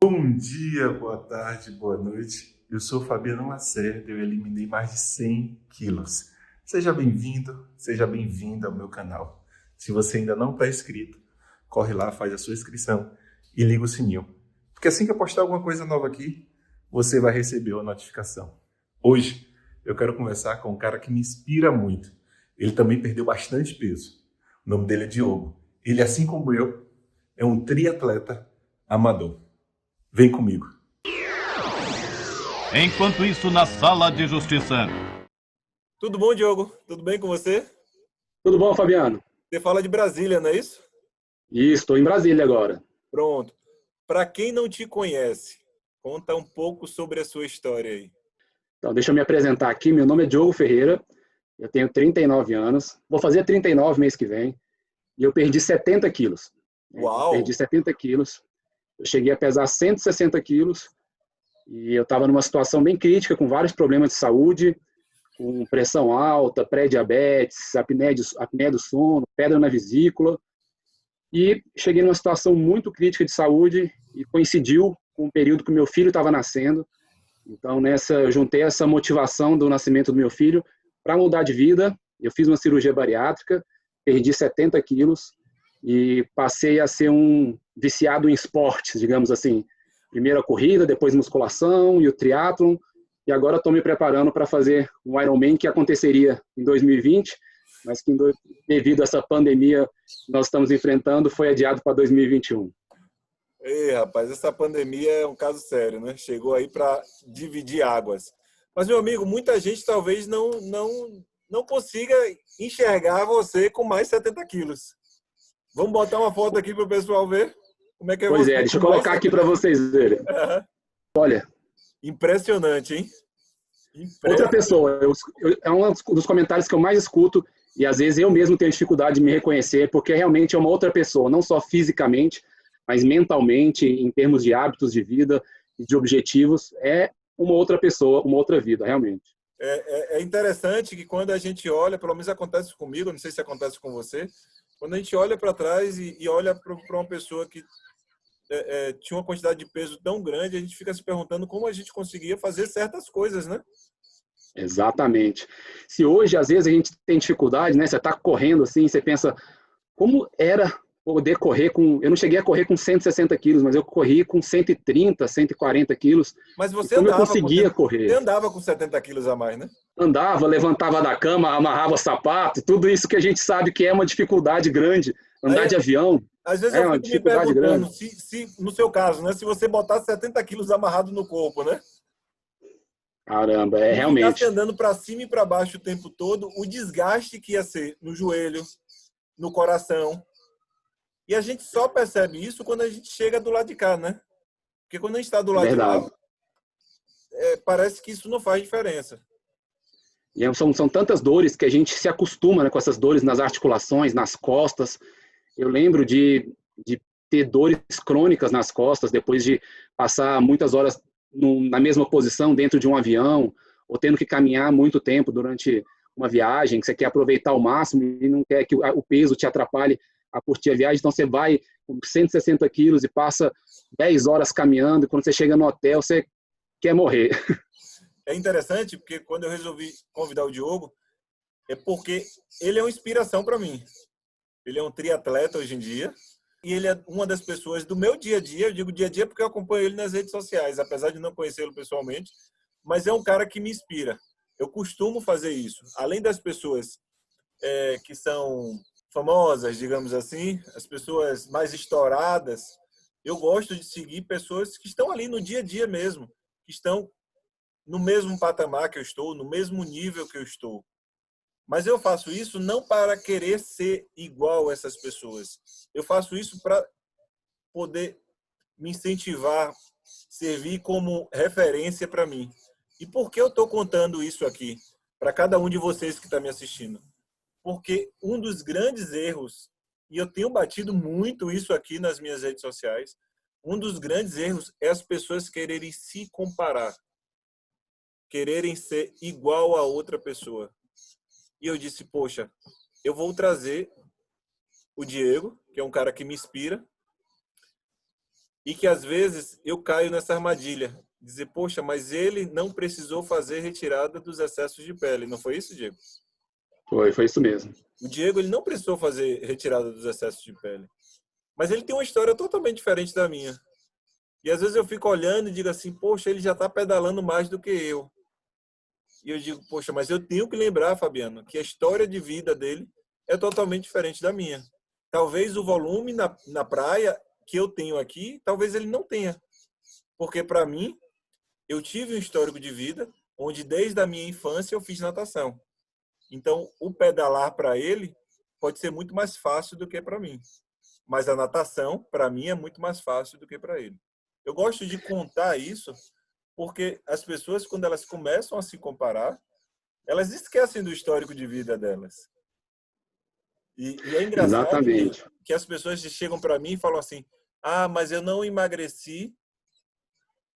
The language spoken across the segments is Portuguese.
Bom dia, boa tarde, boa noite. Eu sou Fabiano Lacerda, eu eliminei mais de 100 quilos. Seja bem-vindo ao meu canal. Se você ainda não está inscrito, corre lá, faz a sua inscrição e liga o sininho. Porque assim que eu postar alguma coisa nova aqui, você vai receber uma notificação. Hoje, eu quero conversar com um cara que me inspira muito. Ele também perdeu bastante peso. O nome dele é Diogo. Ele, assim como eu, é um triatleta amador. Vem comigo. Enquanto isso, na sala de justiça. Tudo bom, Diogo? Tudo bem com você? Tudo bom, Fabiano? Você fala de Brasília, não é isso? Estou em Brasília agora. Pronto. Para quem não te conhece, conta um pouco sobre a sua história aí. Então, deixa eu me apresentar aqui. Meu nome é Diogo Ferreira, eu tenho 39 anos, vou fazer 39 mês que vem, e eu perdi 70 quilos. Uau! Perdi 70 quilos, eu cheguei a pesar 160 quilos, e eu estava numa situação bem crítica, com vários problemas de saúde, com pressão alta, pré-diabetes, apneia do sono, pedra na vesícula, e cheguei numa situação muito crítica de saúde e coincidiu com o período que o meu filho estava nascendo. Então, eu juntei essa motivação do nascimento do meu filho para mudar de vida. Eu fiz uma cirurgia bariátrica, perdi 70 quilos e passei a ser um viciado em esportes, digamos assim. Primeiro a corrida, depois musculação e o triatlon. E agora estou me preparando para fazer um Ironman que aconteceria em 2020, mas que devido a essa pandemia que nós estamos enfrentando, foi adiado para 2021. Ei, rapaz, essa pandemia é um caso sério, né? Chegou aí para dividir águas. Mas, meu amigo, muita gente talvez não consiga enxergar você com mais 70 quilos. Vamos botar uma foto aqui para o pessoal ver como é que é Pois você. é, deixa eu colocar aqui para vocês verem. Olha. Impressionante, hein? Outra pessoa, é um dos comentários que eu mais escuto e às vezes eu mesmo tenho dificuldade de me reconhecer porque realmente é uma outra pessoa, não só fisicamente, mas mentalmente, em termos de hábitos de vida e de objetivos, é uma outra pessoa, uma outra vida, realmente. É interessante que quando a gente olha, pelo menos acontece comigo, não sei se acontece com você, quando a gente olha para trás e olha para uma pessoa que tinha uma quantidade de peso tão grande, a gente fica se perguntando como a gente conseguia fazer certas coisas, né? Exatamente. Se hoje, às vezes, a gente tem dificuldade, né? Você está correndo assim, você pensa, como era poder correr com... Eu não cheguei a correr com 160 quilos, mas eu corri com 130, 140 quilos. Mas você como andava eu conseguia correr? Você andava com 70 quilos a mais, né? Andava, levantava da cama, amarrava sapato, tudo isso que a gente sabe que é uma dificuldade grande. Andar de avião às vezes é eu uma fico me dificuldade perguntando grande. se, no seu caso, né, se você botar 70 quilos amarrado no corpo, né? Caramba, E realmente. ficasse andando para cima e para baixo o tempo todo, o desgaste que ia ser no joelho, no coração. E a gente só percebe isso quando a gente chega do lado de cá, né? Porque quando a gente está do É lado de lá, verdade. parece que isso não faz diferença. E são tantas dores que a gente se acostuma, né, com essas dores nas articulações, nas costas. Eu lembro de ter dores crônicas nas costas depois de passar muitas horas na mesma posição dentro de um avião, ou tendo que caminhar muito tempo durante uma viagem, que você quer aproveitar ao máximo e não quer que o peso te atrapalhe a curtir a viagem. Então você vai com 160 quilos e passa 10 horas caminhando, e quando você chega no hotel, você quer morrer. É interessante porque quando eu resolvi convidar o Diogo, é porque ele é uma inspiração para mim. Ele é um triatleta hoje em dia e ele é uma das pessoas do meu dia a dia. Eu digo dia a dia porque eu acompanho ele nas redes sociais, apesar de não conhecê-lo pessoalmente, mas é um cara que me inspira. Eu costumo fazer isso. Além das pessoas que são famosas, digamos assim, as pessoas mais estouradas, eu gosto de seguir pessoas que estão ali no dia a dia mesmo, que estão no mesmo patamar que eu estou, no mesmo nível que eu estou. Mas eu faço isso não para querer ser igual a essas pessoas. Eu faço isso para poder me incentivar, servir como referência para mim. E por que eu estou contando isso aqui para cada um de vocês que está me assistindo? Porque um dos grandes erros, e eu tenho batido muito isso aqui nas minhas redes sociais, um dos grandes erros é as pessoas quererem se comparar, quererem ser igual a outra pessoa. E eu disse, poxa, eu vou trazer o Diego, que é um cara que me inspira, E que às vezes eu caio nessa armadilha. Dizer, poxa, mas ele não precisou fazer retirada dos excessos de pele. Não foi isso, Diego? Foi isso mesmo. O Diego, ele não precisou fazer retirada dos excessos de pele. Mas ele tem uma história totalmente diferente da minha. E às vezes eu fico olhando e digo assim, poxa, ele já está pedalando mais do que eu. E eu digo, poxa, mas eu tenho que lembrar, Fabiano, que a história de vida dele é totalmente diferente da minha. Talvez o volume na praia que eu tenho aqui, talvez ele não tenha. Porque para mim, eu tive um histórico de vida onde desde a minha infância eu fiz natação. Então, o pedalar para ele pode ser muito mais fácil do que para mim. Mas a natação, para mim, é muito mais fácil do que para ele. Eu gosto de contar isso porque as pessoas, quando elas começam a se comparar, elas esquecem do histórico de vida delas. E é engraçado que as pessoas chegam para mim e falam assim, ah, mas eu não emagreci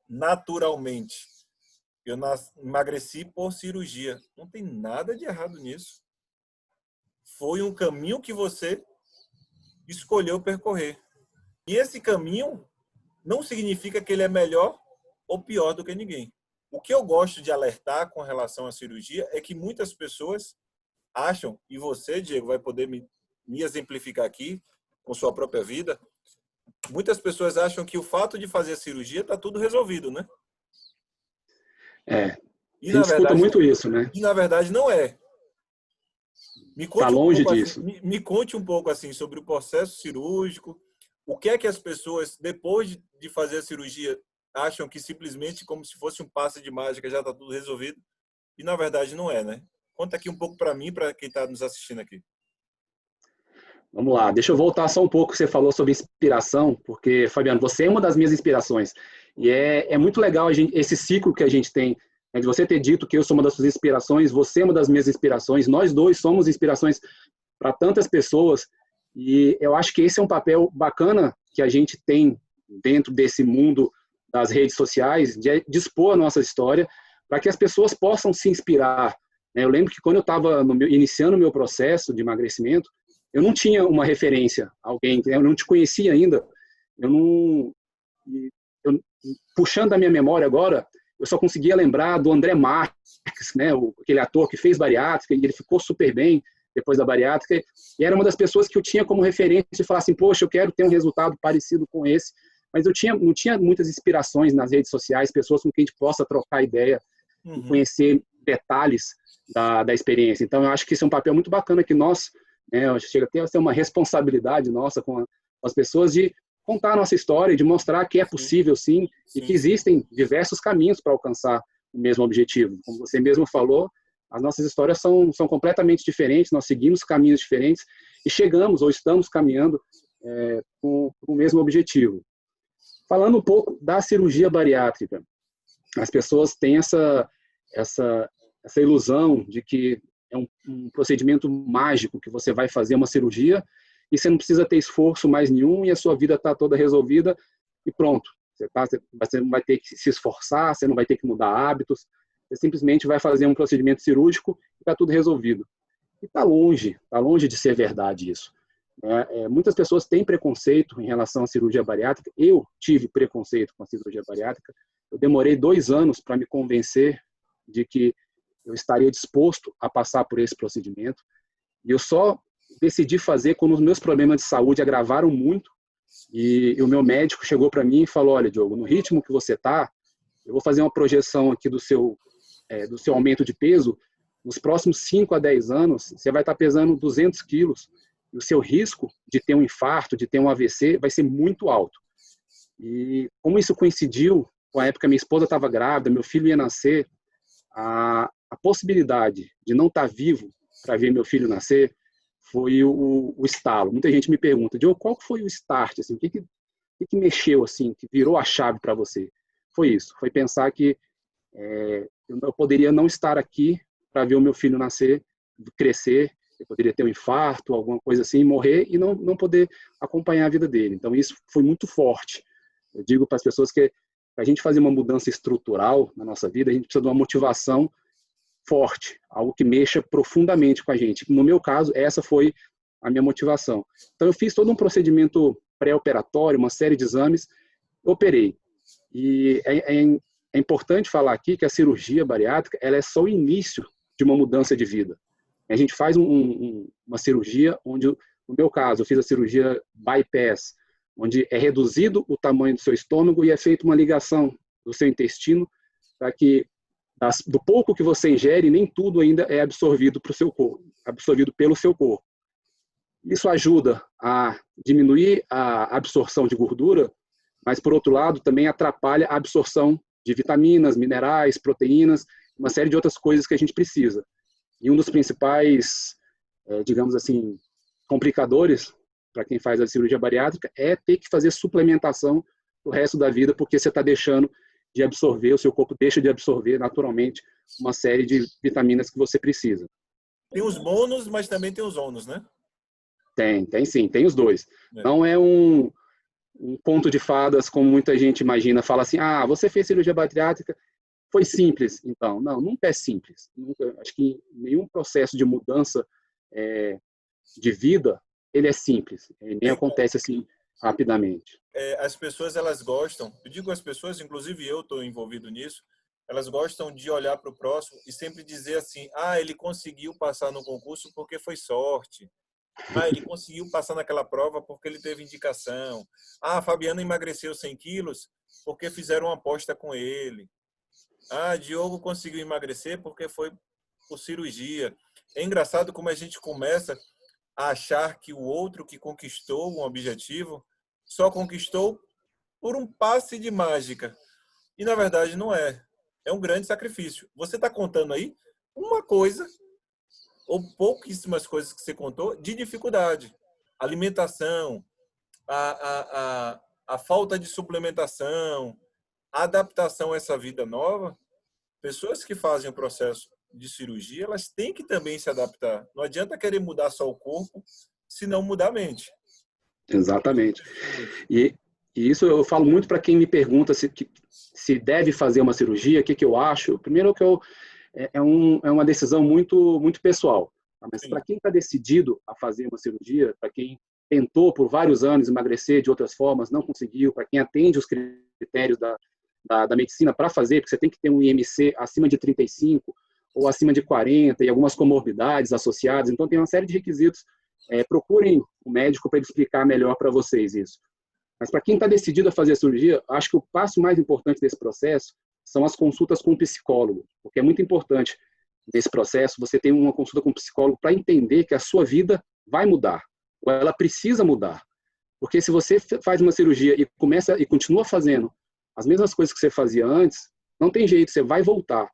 naturalmente. Eu emagreci por cirurgia. Não tem nada de errado nisso. Foi um caminho que você escolheu percorrer. E esse caminho não significa que ele é melhor ou pior do que ninguém. O que eu gosto de alertar com relação à cirurgia é que muitas pessoas acham, e você, Diego, vai poder me exemplificar aqui com sua própria vida, muitas pessoas acham que o fato de fazer a cirurgia está tudo resolvido, né? A gente escuta muito isso, né? E na verdade não é. Está longe disso. Me conte um pouco assim sobre o processo cirúrgico. O que é que as pessoas, depois de fazer a cirurgia, acham que simplesmente como se fosse um passe de mágica já está tudo resolvido? E na verdade não é, né? Conta aqui um pouco para mim, para quem está nos assistindo aqui. Vamos lá, deixa eu voltar só um pouco que você falou sobre inspiração, porque, Fabiano, você é uma das minhas inspirações. E é muito legal esse ciclo que a gente tem, né, de você ter dito que eu sou uma das suas inspirações, você é uma das minhas inspirações, nós dois somos inspirações para tantas pessoas. E eu acho que esse é um papel bacana que a gente tem dentro desse mundo das redes sociais, de dispor a nossa história para que as pessoas possam se inspirar. Eu lembro que quando eu estava iniciando o meu processo de emagrecimento, eu não tinha uma referência, alguém, eu não te conhecia ainda, puxando da minha memória agora, eu só conseguia lembrar do André Marques, né, aquele ator que fez bariátrica, e ele ficou super bem depois da bariátrica, e era uma das pessoas que eu tinha como referência e falar assim, poxa, eu quero ter um resultado parecido com esse, mas eu não tinha muitas inspirações nas redes sociais, pessoas com quem a gente possa trocar ideia, e conhecer detalhes da experiência. Então, eu acho que esse é um papel muito bacana que nós, chega até a ser uma responsabilidade nossa com as pessoas de contar a nossa história, de mostrar que é possível sim, e que existem diversos caminhos para alcançar o mesmo objetivo. Como você mesmo falou, as nossas histórias são completamente diferentes, nós seguimos caminhos diferentes e chegamos ou estamos caminhando com o mesmo objetivo. Falando um pouco da cirurgia bariátrica, as pessoas têm essa ilusão de que é um procedimento mágico, que você vai fazer uma cirurgia e você não precisa ter esforço mais nenhum e a sua vida está toda resolvida e pronto. Você não vai ter que se esforçar, você não vai ter que mudar hábitos, você simplesmente vai fazer um procedimento cirúrgico e está tudo resolvido. E está longe de ser verdade isso. Muitas pessoas têm preconceito em relação à cirurgia bariátrica. Eu tive preconceito com a cirurgia bariátrica. Eu demorei 2 anos para me convencer de que eu estaria disposto a passar por esse procedimento. E eu só decidi fazer quando os meus problemas de saúde agravaram muito. E o meu médico chegou para mim e falou, olha, Diogo, no ritmo que você está, eu vou fazer uma projeção aqui do seu aumento de peso. Nos próximos 5 a 10 anos, você vai estar pesando 200 quilos. E o seu risco de ter um infarto, de ter um AVC, vai ser muito alto. E como isso coincidiu com a época que minha esposa estava grávida, meu filho ia nascer, a possibilidade de não estar vivo para ver meu filho nascer foi o estalo. Muita gente me pergunta, Diogo, qual foi o start? Assim, o que mexeu, assim, que virou a chave para você? Foi isso, foi pensar que eu poderia não estar aqui para ver o meu filho nascer, crescer, eu poderia ter um infarto, alguma coisa assim, morrer e não poder acompanhar a vida dele. Então isso foi muito forte. Eu digo para as pessoas que para a gente fazer uma mudança estrutural na nossa vida, a gente precisa de uma motivação forte, algo que mexa profundamente com a gente. No meu caso, essa foi a minha motivação. Então eu fiz todo um procedimento pré-operatório, uma série de exames, operei. E é importante falar aqui que a cirurgia bariátrica ela é só o início de uma mudança de vida. A gente faz uma cirurgia onde, no meu caso, eu fiz a cirurgia bypass, onde é reduzido o tamanho do seu estômago e é feita uma ligação do seu intestino para que do pouco que você ingere, nem tudo ainda é absorvido para o seu corpo, absorvido pelo seu corpo. Isso ajuda a diminuir a absorção de gordura, mas, por outro lado, também atrapalha a absorção de vitaminas, minerais, proteínas, uma série de outras coisas que a gente precisa. E um dos principais, digamos assim, complicadores para quem faz a cirurgia bariátrica é ter que fazer suplementação o resto da vida, porque você está deixando de absorver, o seu corpo deixa de absorver naturalmente uma série de vitaminas que você precisa. Tem os bônus, mas também tem os ônus, né? Tem sim, tem os dois. Não é um conto de fadas, como muita gente imagina, fala assim, você fez cirurgia bariátrica, foi simples. Então, não, nunca é simples. Nunca, acho que nenhum processo de mudança de vida, ele é simples. Ele nem acontece assim rapidamente. As pessoas, elas gostam, eu digo as pessoas, inclusive eu estou envolvido nisso, elas gostam de olhar para o próximo e sempre dizer assim, ele conseguiu passar no concurso porque foi sorte. Ele conseguiu passar naquela prova porque ele teve indicação. Fabiano emagreceu 100 quilos porque fizeram uma aposta com ele. Diogo conseguiu emagrecer porque foi por cirurgia. É engraçado como a gente começa a achar que o outro que conquistou um objetivo só conquistou por um passe de mágica. E, na verdade, não é. É um grande sacrifício. Você está contando aí uma coisa, ou pouquíssimas coisas que você contou, de dificuldade. Alimentação, a falta de suplementação, a adaptação a essa vida nova. Pessoas que fazem o processo de cirurgia, elas têm que também se adaptar. Não adianta querer mudar só o corpo, se não mudar a mente. Exatamente. E isso eu falo muito para quem me pergunta se deve fazer uma cirurgia, o que eu acho. Primeiro, é uma decisão muito, muito pessoal. Mas para quem está decidido a fazer uma cirurgia, para quem tentou por vários anos emagrecer de outras formas, não conseguiu, para quem atende os critérios da medicina para fazer, porque você tem que ter um IMC acima de 35 ou acima de 40 e algumas comorbidades associadas. Então, tem uma série de requisitos. Procurem o médico para ele explicar melhor para vocês isso. Mas para quem está decidido a fazer a cirurgia, acho que o passo mais importante desse processo são as consultas com o psicólogo, porque é muito importante nesse processo você ter uma consulta com o psicólogo para entender que a sua vida vai mudar, ou ela precisa mudar. Porque se você faz uma cirurgia e continua fazendo as mesmas coisas que você fazia antes, não tem jeito, você vai voltar.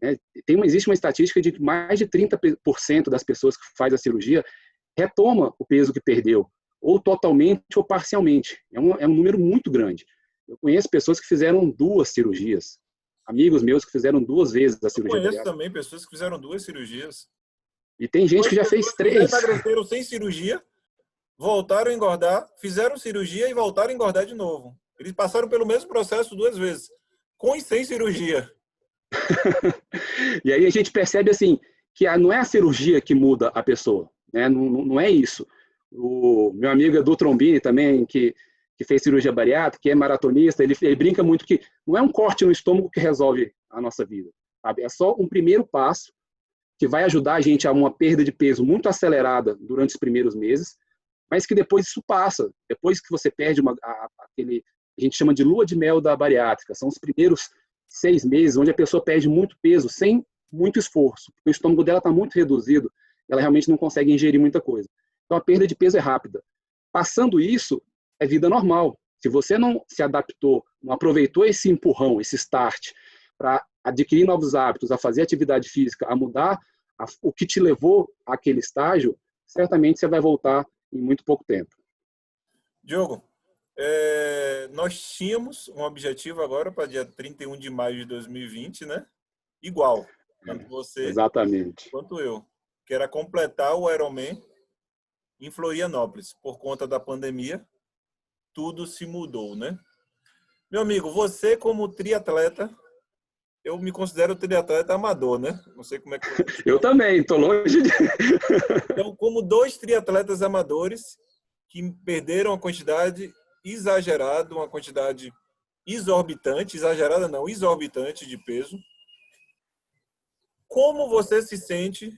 Né? Existe uma estatística de que mais de 30% das pessoas que fazem a cirurgia retoma o peso que perdeu, ou totalmente ou parcialmente. É um número muito grande. Eu conheço pessoas que fizeram 2 cirurgias, amigos meus que fizeram 2 vezes a cirurgia. Eu conheço também pessoas que fizeram 2 cirurgias. E tem gente que já fez 3. Emagreceram sem cirurgia, voltaram a engordar, fizeram cirurgia e voltaram a engordar de novo. Eles passaram pelo mesmo processo 2 vezes, com e sem cirurgia. E aí a gente percebe assim, que não é a cirurgia que muda a pessoa. Né? Não é isso. O meu amigo Edu Trombini também, que fez cirurgia bariátrica, que é maratonista, ele brinca muito que não é um corte no estômago que resolve a nossa vida. Sabe? É só um primeiro passo que vai ajudar a gente a uma perda de peso muito acelerada durante os primeiros meses, mas que depois isso passa. Depois que você perde aquele, a gente chama de lua de mel da bariátrica, são os primeiros 6 meses onde a pessoa perde muito peso sem muito esforço, porque o estômago dela está muito reduzido, ela realmente não consegue ingerir muita coisa. Então, a perda de peso é rápida. Passando isso, é vida normal. Se você não se adaptou, não aproveitou esse empurrão, esse start, para adquirir novos hábitos, a fazer atividade física, a mudar o que te levou àquele estágio, certamente você vai voltar em muito pouco tempo. Diogo, nós tínhamos um objetivo agora para dia 31 de maio de 2020, né? Igual, tanto você Exatamente. quanto eu, que era completar o Ironman em Florianópolis. Por conta da pandemia, tudo se mudou, né? Meu amigo, você como triatleta, eu me considero triatleta amador, né? Não sei como é que... Eu também, estou longe de... Então, como 2 triatletas amadores que perderam uma quantidade exagerada, uma quantidade exorbitante, exagerada não, exorbitante de peso. Como você se sente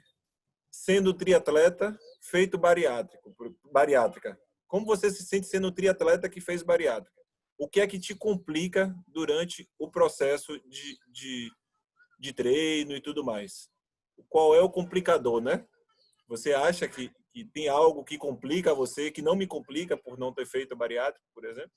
sendo triatleta feito bariátrica? Como você se sente sendo triatleta que fez bariátrica? O que é que te complica durante o processo de treino e tudo mais? Qual é o complicador, né? Você acha que tem algo que complica você, que não me complica por não ter feito bariátrica, por exemplo?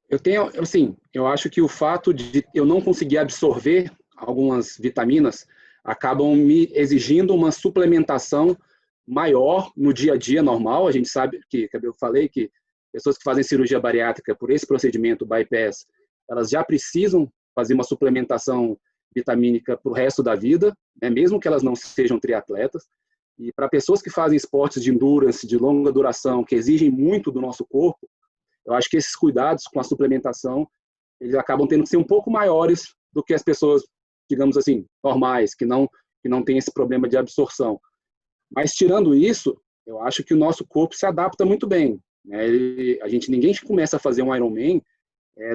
Eu tenho, assim, eu acho que o fato de eu não conseguir absorver algumas vitaminas acabam me exigindo uma suplementação maior no dia a dia normal. A gente sabe que eu falei que pessoas que fazem cirurgia bariátrica por esse procedimento bypass, elas já precisam fazer uma suplementação vitamínica para o resto da vida, né, mesmo que elas não sejam triatletas. E para pessoas que fazem esportes de endurance, de longa duração, que exigem muito do nosso corpo, eu acho que esses cuidados com a suplementação, eles acabam tendo que ser um pouco maiores do que as pessoas, digamos assim, normais, que não têm esse problema de absorção. Mas, tirando isso, eu acho que o nosso corpo se adapta muito bem, né? Ninguém começa a fazer um Ironman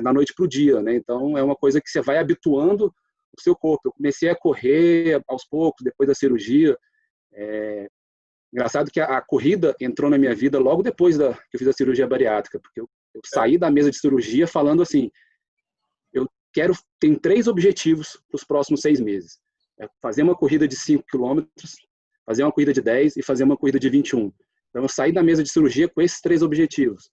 da noite para o dia, né? Então, é uma coisa que você vai habituando o seu corpo. Eu comecei a correr aos poucos, depois da cirurgia. Engraçado que a corrida entrou na minha vida logo depois que eu fiz a cirurgia bariátrica, porque eu saí da mesa de cirurgia falando assim, tenho 3 objetivos para os próximos 6 meses. Fazer uma corrida de 5 quilômetros, fazer uma corrida de 10 e fazer uma corrida de 21. Então, eu saí da mesa de cirurgia com esses 3 objetivos.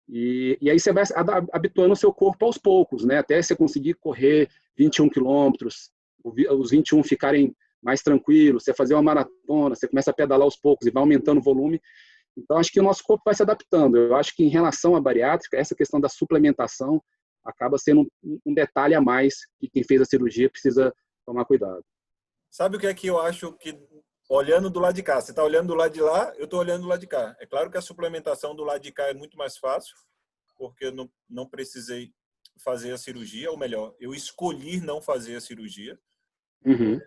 E aí você vai habituando o seu corpo aos poucos, né? Até você conseguir correr 21 quilômetros, os 21 ficarem mais tranquilos, você fazer uma maratona, você começa a pedalar aos poucos e vai aumentando o volume. Então, acho que o nosso corpo vai se adaptando. Eu acho que, em relação à bariátrica, essa questão da suplementação acaba sendo um detalhe a mais que quem fez a cirurgia precisa tomar cuidado. Sabe o que é que eu acho que, olhando do lado de cá, você está olhando do lado de lá, eu estou olhando do lado de cá. É claro que a suplementação do lado de cá é muito mais fácil, porque eu não precisei fazer a cirurgia, ou melhor, eu escolhi não fazer a cirurgia,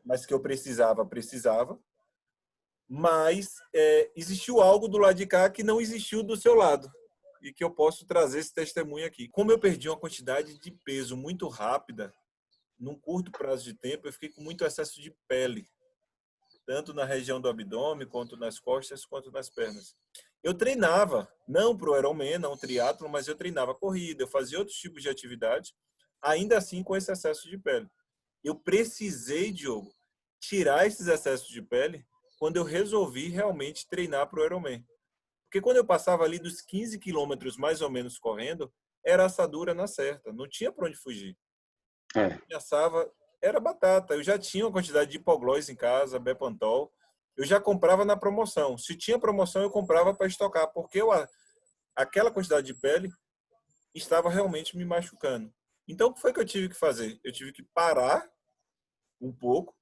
mas que eu precisava. Mas existiu algo do lado de cá que não existiu do seu lado e que eu posso trazer esse testemunho aqui. Como eu perdi uma quantidade de peso muito rápida, num curto prazo de tempo, eu fiquei com muito excesso de pele, tanto na região do abdômen, quanto nas costas, quanto nas pernas. Eu treinava, não para o Ironman, não triatlo, mas eu treinava corrida, eu fazia outros tipos de atividade, ainda assim com esse excesso de pele. Eu precisei, Diogo, tirar esses excessos de pele quando eu resolvi realmente treinar para o Ironman. Porque quando eu passava ali dos 15 quilômetros mais ou menos correndo, era assadura na certa, não tinha para onde fugir. Assava, era batata. Eu já tinha uma quantidade de hipoglós em casa, Bepantol. Eu já comprava na promoção. Se tinha promoção, eu comprava para estocar, porque aquela quantidade de pele estava realmente me machucando. Então, o que foi que eu tive que fazer? Eu tive que parar um pouco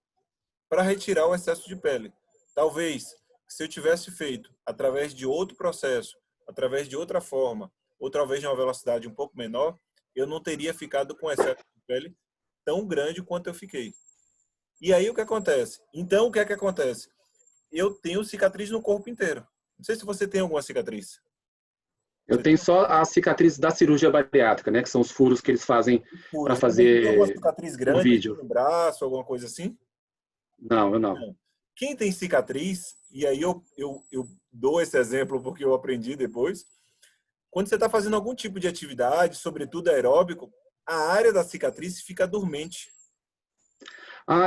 para retirar o excesso de pele. Talvez, se eu tivesse feito através de outro processo, através de outra forma, ou talvez de uma velocidade um pouco menor, eu não teria ficado com excesso de pele tão grande quanto eu fiquei. E aí o que acontece? Então, o que é que acontece? Eu tenho cicatriz no corpo inteiro. Não sei se você tem alguma cicatriz. Eu tenho só a cicatriz da cirurgia bariátrica, né? Que são os furos que eles fazem para fazer tem alguma cicatriz por grande vídeo. no braço, alguma coisa assim? Não, eu não. Quem tem cicatriz, e aí eu dou esse exemplo porque eu aprendi depois, quando você está fazendo algum tipo de atividade, sobretudo aeróbico, a área da cicatriz fica dormente.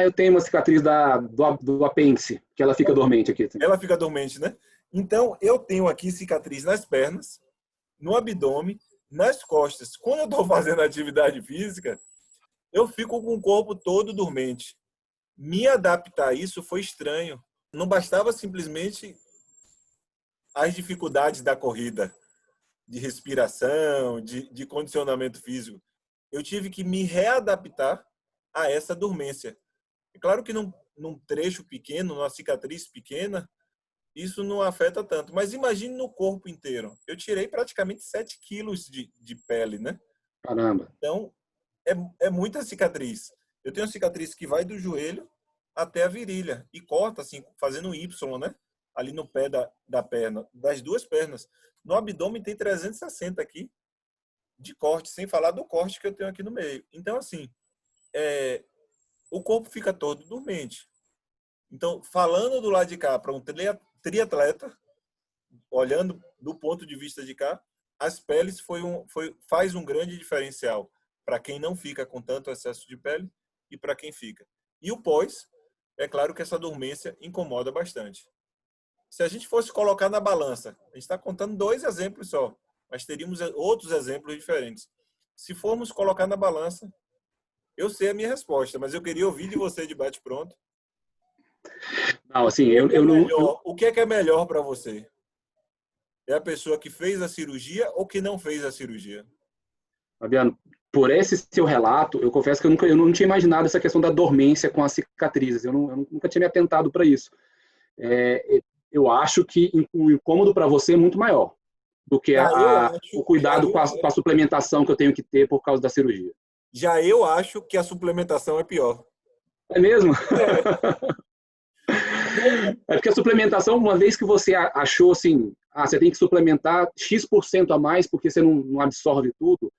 Eu tenho uma cicatriz do apêndice, que ela fica dormente aqui. Ela fica dormente, né? Então, eu tenho aqui cicatriz nas pernas, no abdômen, nas costas. Quando eu estou fazendo atividade física, eu fico com o corpo todo dormente. Me adaptar a isso foi estranho. Não bastava simplesmente as dificuldades da corrida, de respiração, de condicionamento físico. Eu tive que me readaptar a essa dormência. É claro que num trecho pequeno, numa cicatriz pequena, isso não afeta tanto. Mas imagine no corpo inteiro. Eu tirei praticamente 7 quilos de pele, né? Caramba. Então, é muita cicatriz. Eu tenho uma cicatriz que vai do joelho até a virilha e corta, assim, fazendo um Y, né? Ali no pé da perna, das duas pernas. No abdômen tem 360 aqui. de corte, sem falar do corte que eu tenho aqui no meio. Então, assim, o corpo fica todo dormente. Então, falando do lado de cá para um triatleta, olhando do ponto de vista de cá, as peles faz um grande diferencial para quem não fica com tanto excesso de pele e para quem fica. E o pós, é claro que essa dormência incomoda bastante. Se a gente fosse colocar na balança, a gente está contando 2 exemplos só, mas teríamos outros exemplos diferentes. Se formos colocar na balança, eu sei a minha resposta, mas eu queria ouvir de você de bate-pronto. Não, assim, eu não... O que é melhor para você? É a pessoa que fez a cirurgia ou que não fez a cirurgia? Fabiano, por esse seu relato, eu confesso que eu não tinha imaginado essa questão da dormência com as cicatrizes. Eu nunca tinha me atentado para isso. Eu acho que o incômodo para você é muito maior do que o cuidado com a suplementação que eu tenho que ter por causa da cirurgia. Já eu acho que a suplementação é pior. É mesmo? É porque a suplementação, uma vez que você achou assim, você tem que suplementar X% a mais porque você não absorve tudo,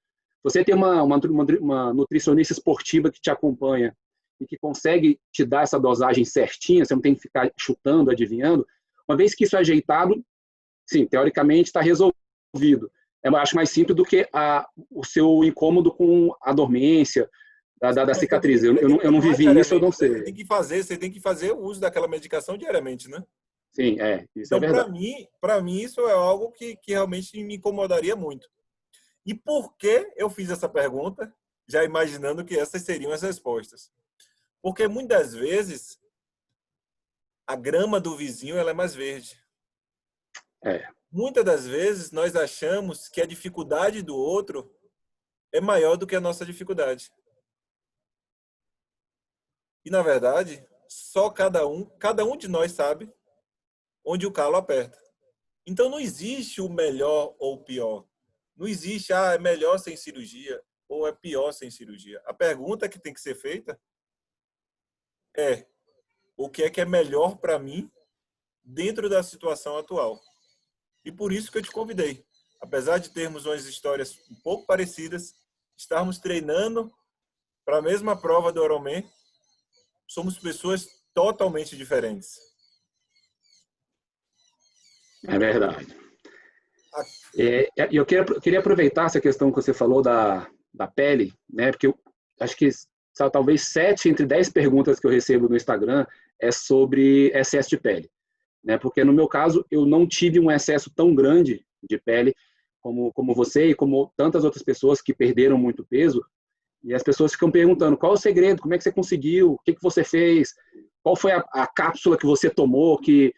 você tem uma nutricionista esportiva que te acompanha e que consegue te dar essa dosagem certinha, você não tem que ficar chutando, adivinhando. Uma vez que isso é ajeitado, sim, teoricamente está resolvido. Eu acho mais simples do que o seu incômodo com a dormência, da cicatriz. Eu não vivi isso, eu não sei. Você tem que fazer o uso daquela medicação diariamente, né? Sim, isso então, é verdade. Para mim, isso é algo que realmente me incomodaria muito. E por que eu fiz essa pergunta, já imaginando que essas seriam as respostas? Porque muitas vezes a grama do vizinho ela é mais verde. Muitas das vezes nós achamos que a dificuldade do outro é maior do que a nossa dificuldade. E, na verdade, só cada um de nós sabe onde o calo aperta. Então, não existe o melhor ou o pior. Não existe, é melhor sem cirurgia ou é pior sem cirurgia. A pergunta que tem que ser feita é o que é melhor para mim dentro da situação atual. E por isso que eu te convidei. Apesar de termos umas histórias um pouco parecidas, estarmos treinando para a mesma prova do Ironman, somos pessoas totalmente diferentes. É verdade. Eu queria aproveitar essa questão que você falou da pele, né? Porque eu acho que talvez 7 entre 10 perguntas que eu recebo no Instagram é sobre excesso de pele, né? Porque no meu caso eu não tive um excesso tão grande de pele como você e como tantas outras pessoas que perderam muito peso. E as pessoas ficam perguntando qual é o segredo, como é que você conseguiu, o que você fez, qual foi a cápsula que você tomou que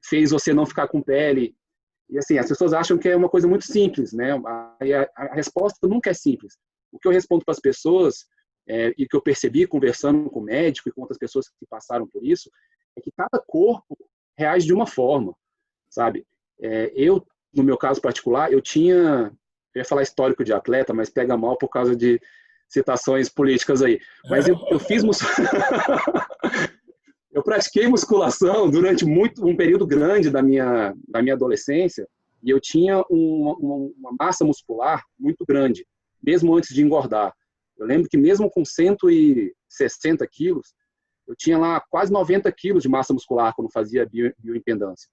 fez você não ficar com pele. E assim, as pessoas acham que é uma coisa muito simples, né? A resposta nunca é simples. O que eu respondo para as pessoas, e que eu percebi conversando com o médico e com outras pessoas que passaram por isso, é que cada corpo reage de uma forma, sabe? No meu caso particular, eu ia falar histórico de atleta, mas pega mal por causa de citações políticas aí. Mas eu fiz eu pratiquei musculação durante um período grande da minha adolescência e eu tinha uma massa muscular muito grande, mesmo antes de engordar. Eu lembro que mesmo com 160 quilos, eu tinha lá quase 90 quilos de massa muscular quando fazia bioimpedância.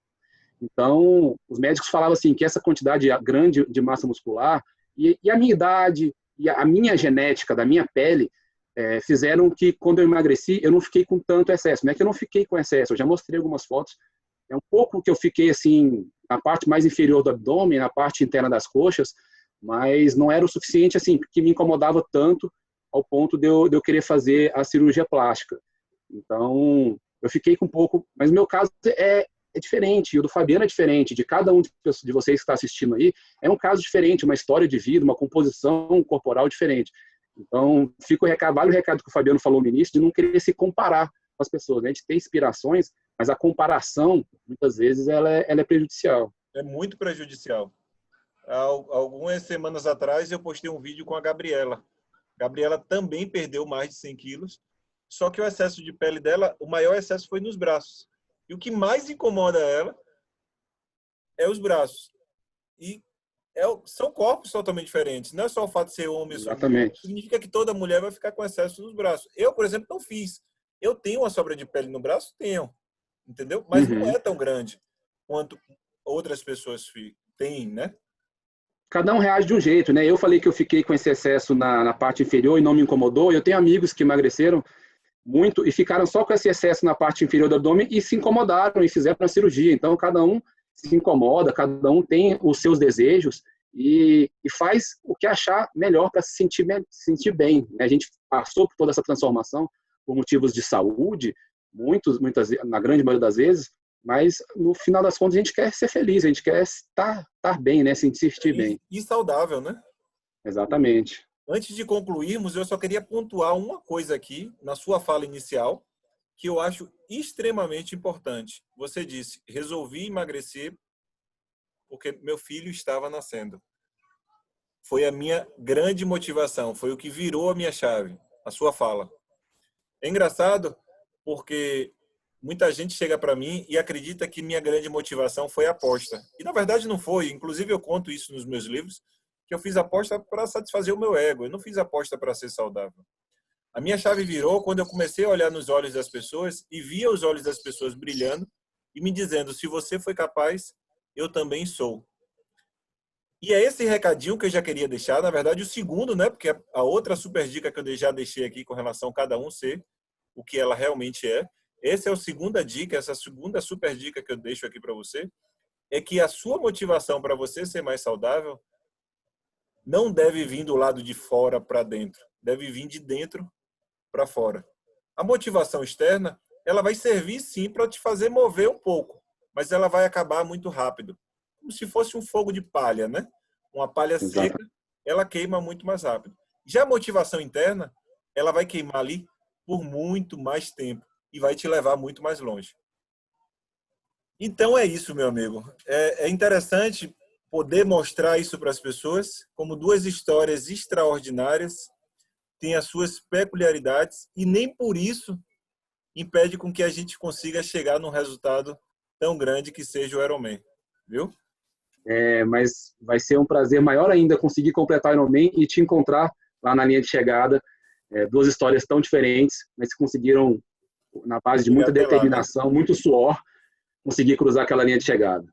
Então, os médicos falavam assim que essa quantidade grande de massa muscular e a minha idade e a minha genética da minha pele fizeram que, quando eu emagreci, eu não fiquei com tanto excesso. Não é que eu não fiquei com excesso, eu já mostrei algumas fotos. É um pouco que eu fiquei, assim, na parte mais inferior do abdômen, na parte interna das coxas, mas não era o suficiente, assim, que me incomodava tanto ao ponto de eu querer fazer a cirurgia plástica. Então, eu fiquei com um pouco... Mas o meu caso é diferente, e o do Fabiano é diferente, de cada um de vocês que está assistindo aí, é um caso diferente, uma história de vida, uma composição corporal diferente. Então, vale o recado que o Fabiano falou no início, de não querer se comparar com as pessoas. A gente tem inspirações, mas a comparação, muitas vezes, ela é prejudicial. É muito prejudicial. Algumas semanas atrás, eu postei um vídeo com a Gabriela. Gabriela também perdeu mais de 100 quilos, só que o excesso de pele dela, o maior excesso foi nos braços. E o que mais incomoda ela é os braços. E são corpos totalmente diferentes. Não é só o fato de ser homem ou ser mulher. Exatamente. Significa que toda mulher vai ficar com excesso nos braços. Eu, por exemplo, não fiz. Eu tenho uma sobra de pele no braço? Tenho. Entendeu? Mas não é tão grande quanto outras pessoas têm, né? Cada um reage de um jeito, né? Eu falei que eu fiquei com esse excesso na parte inferior e não me incomodou. Eu tenho amigos que emagreceram muito e ficaram só com esse excesso na parte inferior do abdômen e se incomodaram e fizeram a cirurgia. Então, cada um se incomoda, cada um tem os seus desejos e faz o que achar melhor para se sentir bem, né? A gente passou por toda essa transformação por motivos de saúde, na grande maioria das vezes, mas no final das contas a gente quer ser feliz, a gente quer estar bem, né? Se sentir bem. E saudável, né? Exatamente. Antes de concluirmos, eu só queria pontuar uma coisa aqui na sua fala inicial que eu acho extremamente importante. Você disse: resolvi emagrecer porque meu filho estava nascendo. Foi a minha grande motivação, foi o que virou a minha chave, a sua fala. É engraçado porque muita gente chega para mim e acredita que minha grande motivação foi a aposta. E na verdade não foi. Inclusive eu conto isso nos meus livros, que eu fiz aposta para satisfazer o meu ego. Eu não fiz aposta para ser saudável. A minha chave virou quando eu comecei a olhar nos olhos das pessoas e via os olhos das pessoas brilhando e me dizendo: se você foi capaz, eu também sou. E é esse recadinho que eu já queria deixar. Na verdade, o segundo, né? Porque a outra super dica que eu já deixei aqui com relação a cada um ser o que ela realmente é. Essa é a segunda dica, essa segunda super dica que eu deixo aqui para você, é que a sua motivação para você ser mais saudável não deve vir do lado de fora para dentro, deve vir de dentro para fora. A motivação externa, ela vai servir sim para te fazer mover um pouco, mas ela vai acabar muito rápido, como se fosse um fogo de palha, né? Uma palha seca, ela queima muito mais rápido. Já a motivação interna, ela vai queimar ali por muito mais tempo e vai te levar muito mais longe. Então é isso, meu amigo. É interessante poder mostrar isso para as pessoas, como duas histórias extraordinárias, têm as suas peculiaridades e nem por isso impede com que a gente consiga chegar num resultado tão grande que seja o Ironman, viu? Mas vai ser um prazer maior ainda conseguir completar o Ironman e te encontrar lá na linha de chegada. Duas histórias tão diferentes, mas que conseguiram, na base de muita determinação, muito suor, conseguir cruzar aquela linha de chegada.